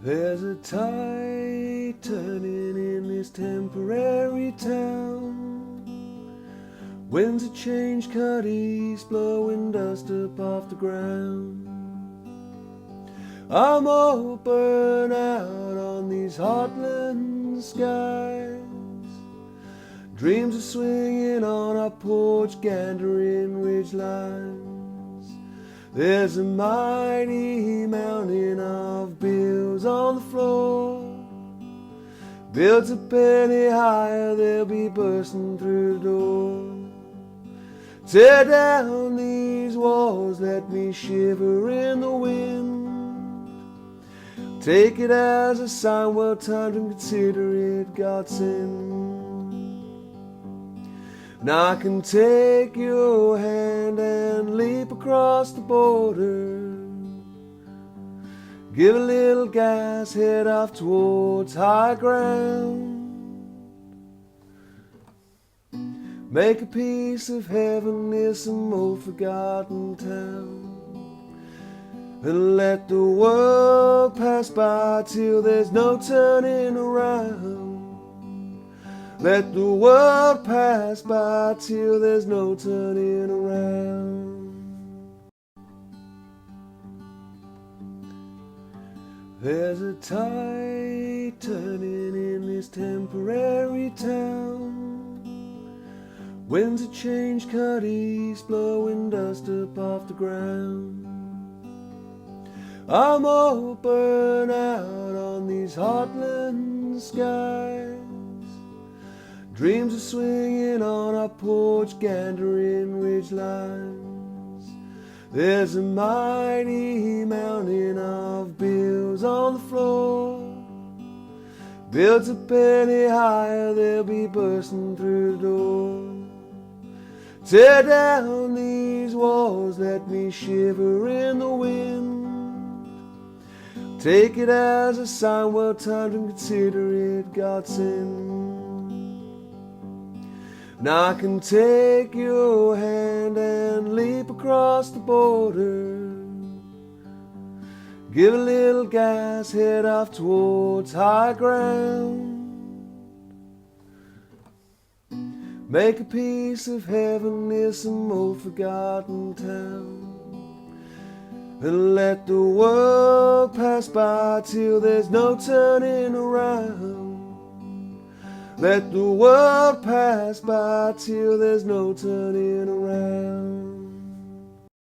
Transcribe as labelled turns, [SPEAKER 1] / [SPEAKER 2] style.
[SPEAKER 1] There's a tide turning in this temporary town. Winds of change cut east, blowing dust up off the ground. I'm all burnt out on these heartland skies. Dreams are swinging on our porch, gandering ridge lines. There's a mighty mountain of bills on the floor. Bills a penny higher, they'll be bursting through the door. Tear down these walls, let me shiver in the wind. Take it as a sign, well timed, and consider it God sent. Now I can take your hand and leap across the border. Give a little gas, head off towards high ground. Make a piece of heaven near some old forgotten town. And let the world pass by till there's no turning around. Let the world pass by till there's no turning around. There's a tide turning in this temporary town. Winds of change cut east, blowing dust up off the ground. I'm all burnt out on these heartland skies. Dreams are swinging on our porch, gandering ridge lines. There's a mighty mountain of bills on the floor. Bills a penny higher, they'll be bursting through the door. Tear down these walls, let me shiver in the wind. Take it as a sign, well timed, and consider it God sent. Now I can take your hand and leap across the border. Give a little gas, head off towards high ground. Make a piece of heaven near some old forgotten town. And let the world pass by till there's no turning around. Let the world pass by till there's no turning around.